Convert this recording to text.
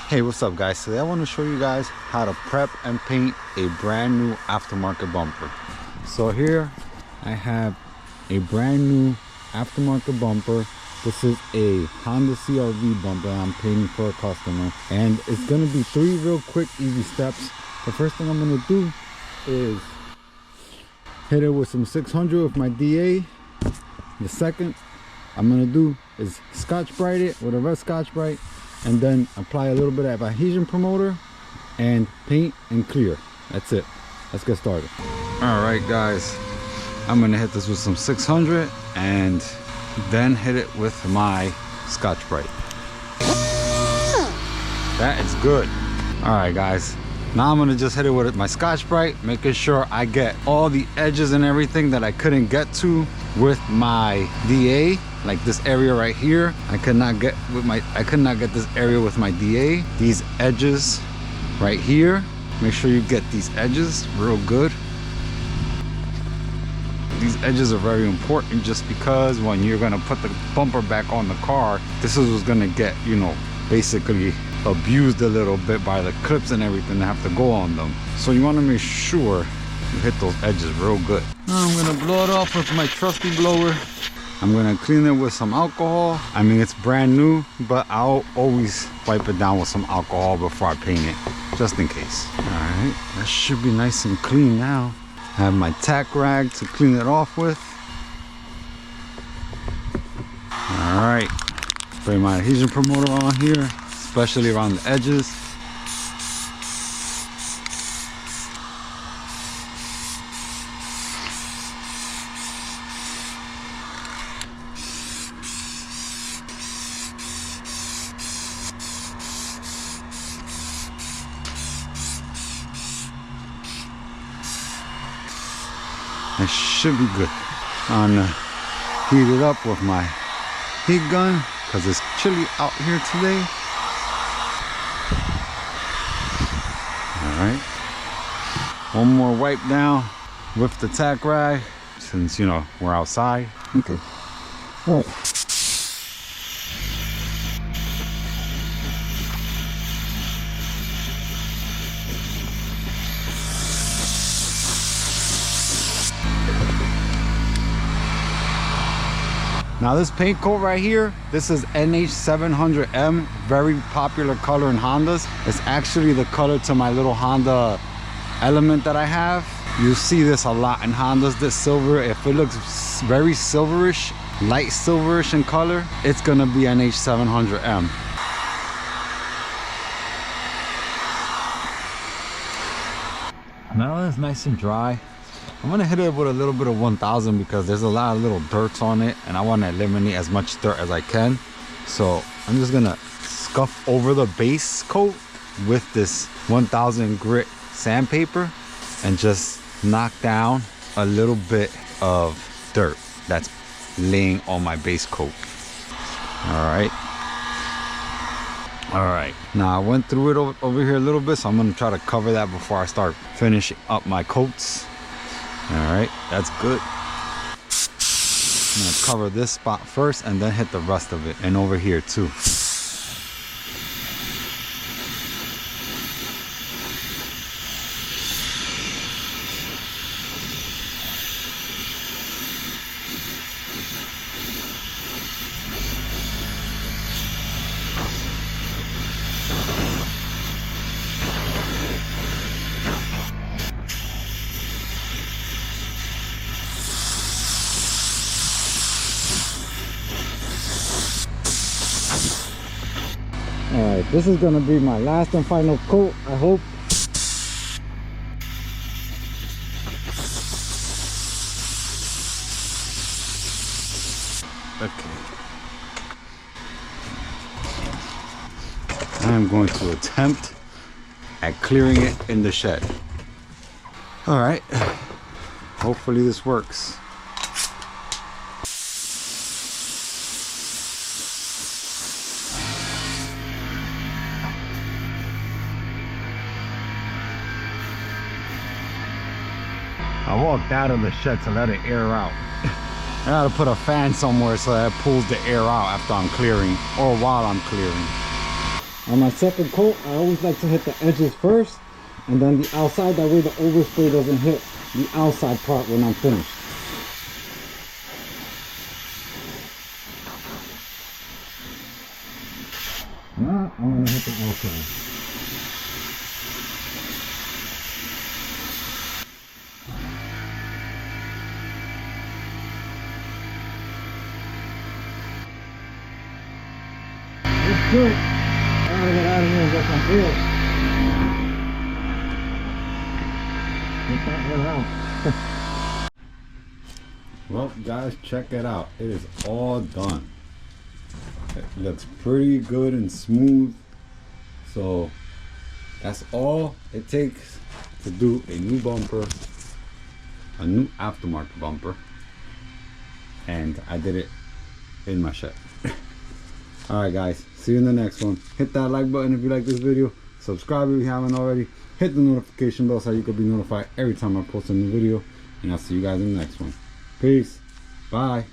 Hey, what's up guys? Today I want to show you guys how to prep and paint a brand new aftermarket bumper. So here I have a brand new aftermarket bumper. This is a Honda CR-V bumper I'm painting for a customer, and it's going to be 3 real quick easy steps. The first thing I'm going to do is hit it with some 600 with my DA. The second I'm going to do is Scotch-Brite it with a red Scotch-Brite, and then apply a little bit of adhesion promoter and paint and clear. That's it. Let's get started. All right guys, I'm gonna hit this with some 600 and then hit it with my Scotch-Brite. That is good. All right guys, now I'm gonna just hit it with my Scotch-Brite, making sure I get all the edges and everything that I couldn't get to with my DA. Like this area right here, I could not get this area with my DA. These edges right here, make sure you get these edges real good. These edges are very important just because when you're gonna put the bumper back on the car, this is what's gonna get, you know, basically abused a little bit by the clips and everything that have to go on them. So you wanna make sure you hit those edges real good. Now I'm gonna blow it off with my trusty blower. I'm gonna clean it with some alcohol. I mean, it's brand new, but I'll always wipe it down with some alcohol before I paint it, just in case. All right, that should be nice and clean now. I have my tack rag to clean it off with. All right, spray my adhesion promoter on here, especially around the edges. It should be good. I'm gonna heat it up with my heat gun because it's chilly out here today. All right, one more wipe down with the tack rag since, you know, we're outside. Okay. All right. Now this paint coat right here, this is NH700M, very popular color in Hondas. It's actually the color to my little Honda Element that I have. You see this a lot in Hondas, this silver. If it looks very silverish, light silverish in color, it's gonna be NH700M. Now it's nice and dry. I'm gonna hit it with a little bit of 1000 because there's a lot of little dirts on it and I want to eliminate as much dirt as I can. So I'm just gonna scuff over the base coat with this 1000 grit sandpaper and just knock down a little bit of dirt that's laying on my base coat. All right, now I went through it over here a little bit, so I'm gonna try to cover that before I start finishing up my coats. All right, that's good. I'm gonna cover this spot first and then hit the rest of it, and over here too. Alright, this is gonna be my last and final coat, I hope. Okay. I am going to attempt at clearing it in the shed. Alright, hopefully this works. I walked out of the shed to let it air out. I gotta put a fan somewhere so that it pulls the air out after I'm clearing or while I'm clearing. On my second coat, I always like to hit the edges first and then the outside, that way the overspray doesn't hit the outside part when I'm finished. Now I'm gonna hit the outside. It's good. I gotta get out of here and get some air. Get that air out. Well, guys, check it out. It is all done. It looks pretty good and smooth. So that's all it takes to do a new bumper, a new aftermarket bumper, and I did it in my shed. Alright guys, see you in the next one. Hit that like button if you like this video, subscribe if you haven't already, hit the notification bell so you can be notified every time I post a new video, and I'll see you guys in the next one. Peace, bye.